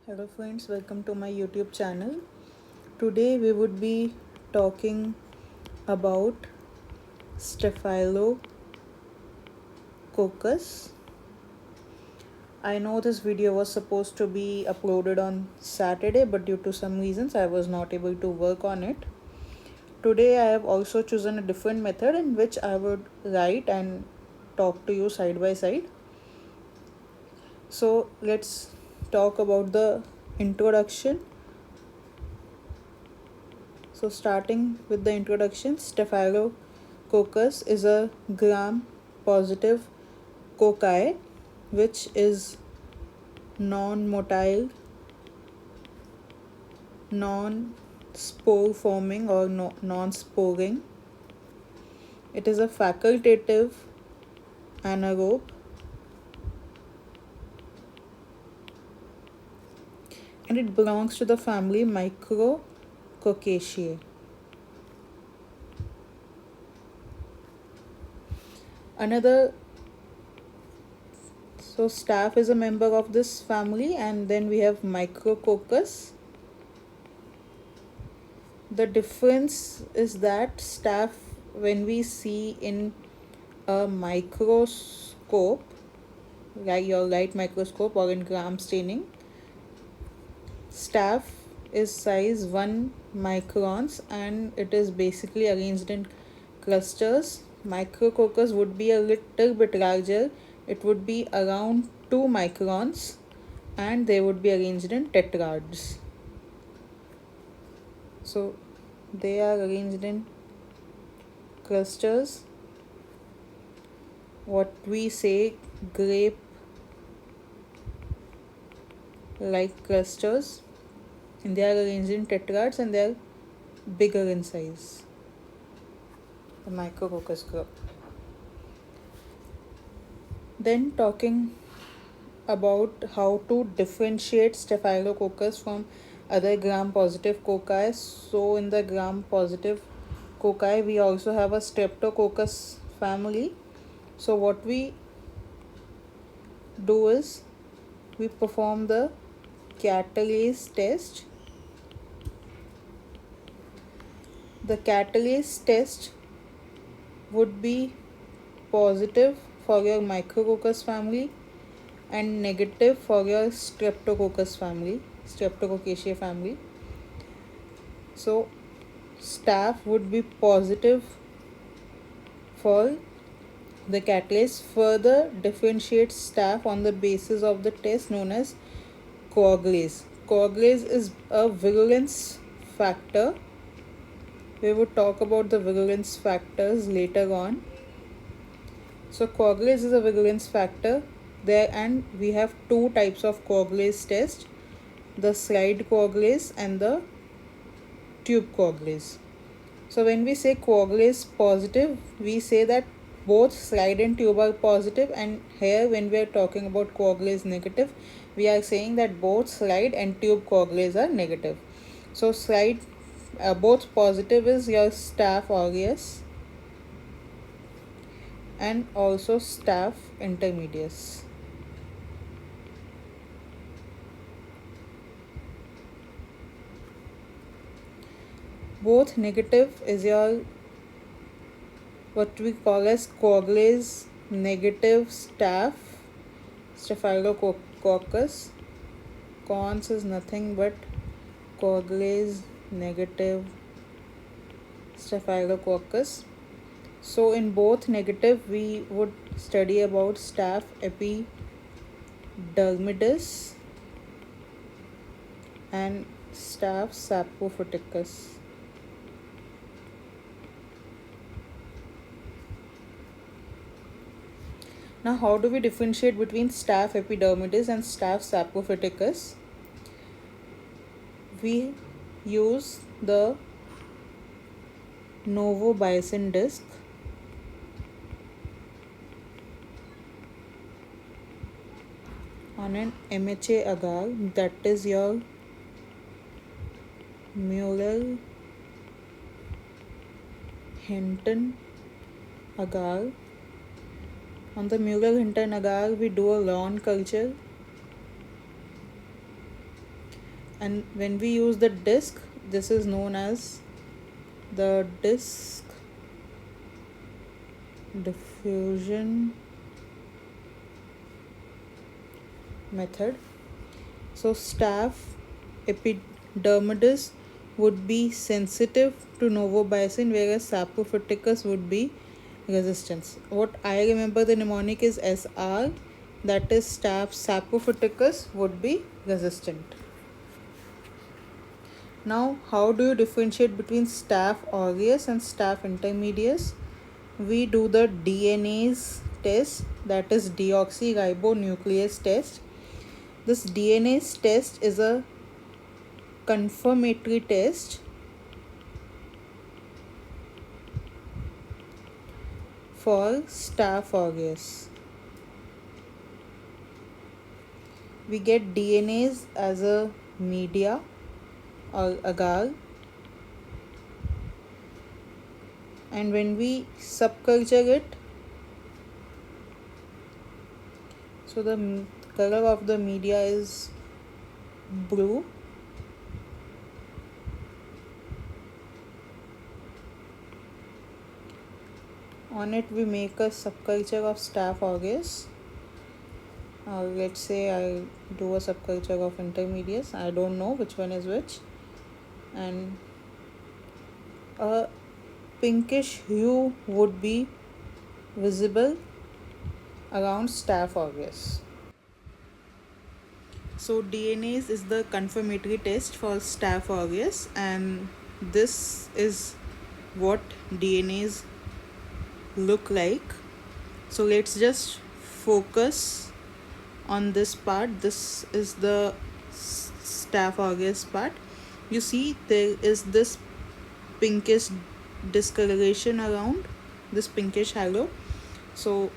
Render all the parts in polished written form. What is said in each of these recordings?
Hello friends, welcome to my YouTube channel. Today we would be talking about Staphylococcus. I know this video was supposed to be uploaded on Saturday, but due to some reasons I was not able to work on it. Today I have also chosen a different method in which I would write and talk to you side by side. So let's talk about the introduction. So starting with the introduction, Staphylococcus is a gram-positive cocci which is non-motile, non-spore forming or non-sporing. It is a facultative anaerobe and it belongs to the family Micrococcaceae. So staph is a member of this family, and then we have Micrococcus. The difference is that staph, when we see in a microscope, like your light microscope or in gram staining, staph is size 1 microns and it is basically arranged in clusters. Micrococcus would be a little bit larger. It would be around 2 microns and they would be arranged in tetrads. So they are arranged in clusters, what we say grape like clusters, and they are arranged in tetrads and they are bigger in size. The Micrococcus group. Then talking about how to differentiate Staphylococcus from other gram-positive cocci. So in the gram-positive cocci, we also have a Streptococcus family. So what we do is we perform the catalase test. The catalase test would be positive for your Micrococcus family and negative for your Streptococcaceae family. So staph would be positive for the catalase. Further differentiates staph on the basis of the test known as coagulase. Coagulase is a virulence factor. We would talk about the virulence factors later on. So coagulase is a virulence factor there, and we have two types of coagulase test: the slide coagulase and the tube coagulase. So when we say coagulase positive, we say that both slide and tube are positive, and here when we are talking about coagulase negative, we are saying that both slide and tube coagulase are negative. So slide both positive is your staph aureus and also staph intermedius. Both negative is your what we call as coagulase negative Staphylococcus. Cons is nothing but coagulase negative Staphylococcus. So in both negative, we would study about staph epidermidis and staph saprophyticus. Now, how do we differentiate between staph epidermidis and staph saprophyticus? We use the Novo-Bison disc. On an MHA agar, that is your Mueller-Hinton agar. On the Mueller-Hinton agar, we do a lawn culture And when we use the disc, this is known as the disc diffusion method. So staph epidermidis would be sensitive to novobiocin, whereas saprophyticus would be resistance. What I remember the mnemonic is SR, that is staph saprophyticus would be resistant. Now, how do you differentiate between staph aureus and staph intermedius? We do the DNase test, that is deoxyribonuclease test. This DNase test is a confirmatory test for staph aureus. We get DNase as a media or agar, and when we subculture it, so the color of the media is blue. On it we make a subculture of staph aureus. Let's say I do a subculture of intermedius. I don't know which one is which. And a pinkish hue would be visible around staph aureus. So DNase is the confirmatory test for staph aureus, and this is what DNase look like. So let's just focus on this part. This is the staph aureus part. You see there is this pinkish discoloration around this pinkish halo. So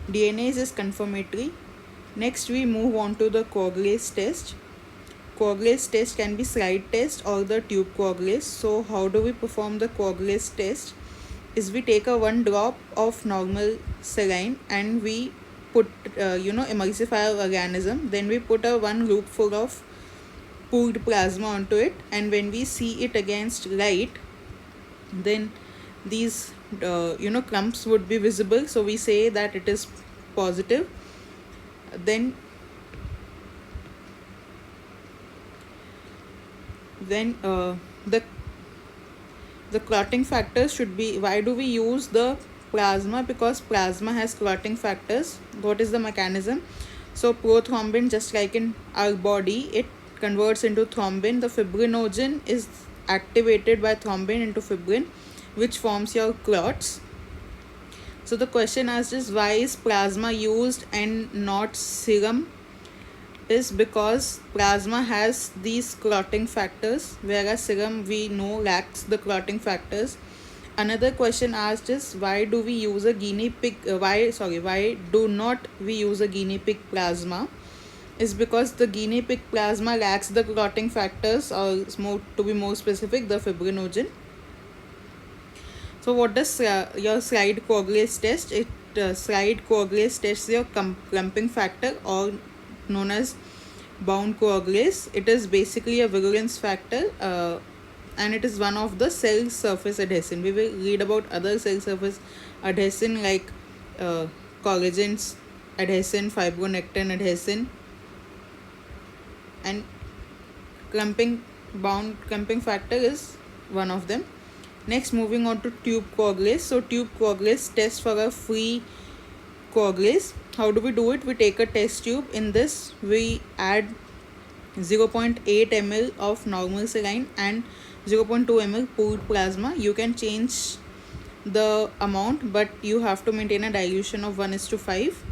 DNase is confirmatory. Next we move on to the coagulase test. Coagulase test can be slide test or the tube coagulase. So how do we perform the coagulase test? Is we take a 1 drop of normal saline and we put emulsify our organism. Then we put a 1 loop full of pooled plasma onto it, and when we see it against light, then these clumps would be visible. So we say that it is positive. Then the clotting factors should be, why do we use the plasma? Because plasma has clotting factors. What is the mechanism? So prothrombin, just like in our body, it converts into thrombin. The fibrinogen is activated by thrombin into fibrin, which forms your clots. So the question asked is, why is plasma used and not serum? Is because plasma has these clotting factors, whereas serum we know lacks the clotting factors. Another question asked is, why do we use a guinea pig? Why do not we use a guinea pig plasma? Is because the guinea pig plasma lacks the clotting factors, or to be more specific, the fibrinogen. So what does your slide coagulase test? Slide coagulase tests your clumping factor, or known as bound coagulase. It is basically a virulence factor, and it is one of the cell surface adhesin. We will read about other cell surface adhesin like collagens adhesin, fibronectin adhesin, and clumping factor is one of them. Next, moving on to tube coagulase. So tube coagulase tests for a free coagulase. How do we do it? We take a test tube. In this we add 0.8 ml of normal saline and 0.2 ml pooled plasma. You can change the amount, but you have to maintain a dilution of 1:5.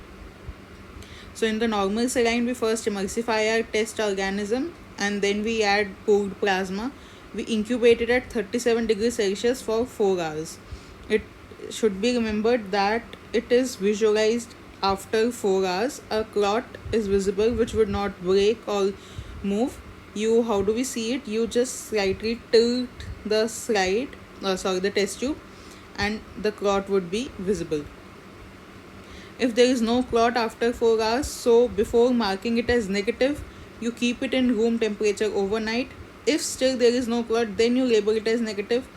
So in the normal saline, we first emulsify our test organism, and then we add pooled plasma. We incubate it at 37 degrees Celsius for 4 hours. It should be remembered that it is visualized after 4 hours. A clot is visible which would not break or move. How do we see it? You just slightly tilt the the test tube, and the clot would be visible. If there is no clot after 4 hours, so before marking it as negative, You keep it in room temperature overnight. If still there is no clot, then you label it as negative.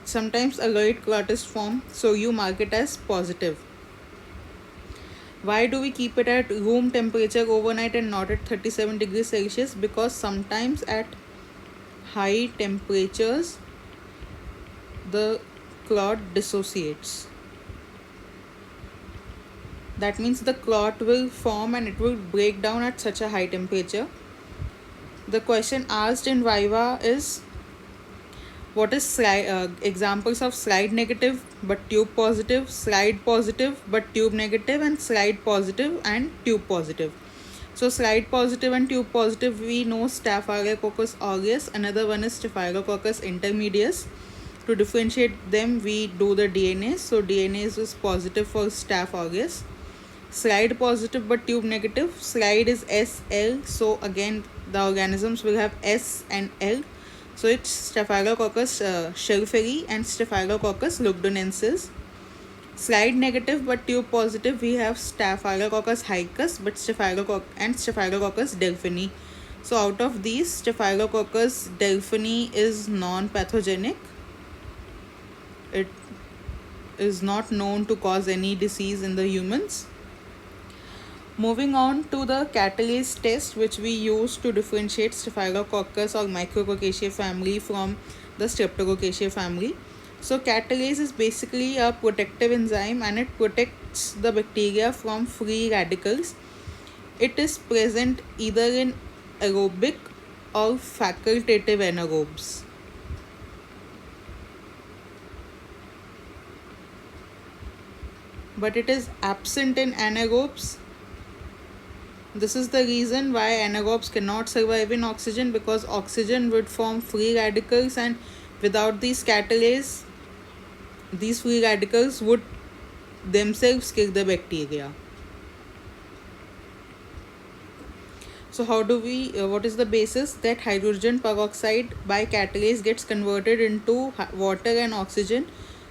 Sometimes a light clot is formed, so you mark it as positive. Why do we keep it at room temperature overnight and not at 37 degrees Celsius? Because sometimes at high temperatures the clot dissociates. That means the clot will form and it will break down at such a high temperature. The question asked in Viva is, what is examples of slide negative but tube positive, slide positive but tube negative, and slide positive and tube positive? So slide positive and tube positive, we know Staphylococcus aureus. Another one is Staphylococcus intermedius. To differentiate them, we do the DNA. So DNA is positive for Staph aureus. Slide positive but tube negative, slide is SL. So again the organisms will have S and L. So it's Staphylococcus shelferi and Staphylococcus lugdunensis. Slide negative but tube positive, we have Staphylococcus hicus but Staphylococcus delphini. So out of these, Staphylococcus delphini is non-pathogenic. It is not known to cause any disease in the humans. Moving on to the catalase test, which we use to differentiate Staphylococcus or Micrococcaceae family from the Streptococcaceae family. So catalase is basically a protective enzyme and it protects the bacteria from free radicals. It is present either in aerobic or facultative anaerobes. But it is absent in anaerobes. This is the reason why anaerobes cannot survive in oxygen, because oxygen would form free radicals, and without these catalase, these free radicals would themselves kill the bacteria. So how do we, what is the basis? That hydrogen peroxide by catalase gets converted into water and oxygen.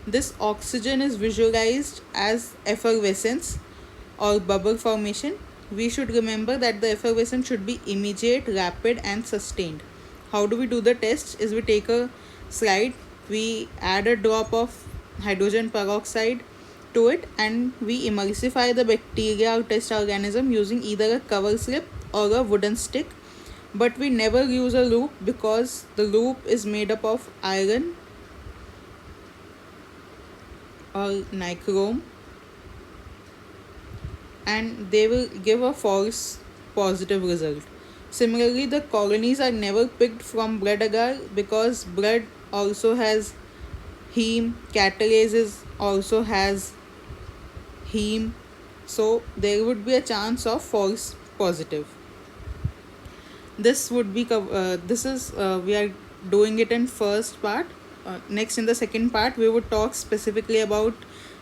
This oxygen is visualized as effervescence or bubble formation. We should remember that the effervescence should be immediate, rapid and sustained. How do we do the test? Is we take a slide, we add a drop of hydrogen peroxide to it, and we emulsify the bacteria or test organism using either a cover slip or a wooden stick. But we never use a loop, because the loop is made up of iron or nichrome, and they will give a false positive result. Similarly, the colonies are never picked from blood agar, because blood also has heme, catalases also has heme, so there would be a chance of false positive. This would be we are doing it in first part. Next, in the second part, we would talk specifically about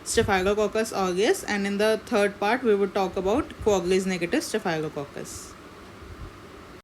Staphylococcus aureus, and in the third part we would talk about coagulase negative Staphylococcus.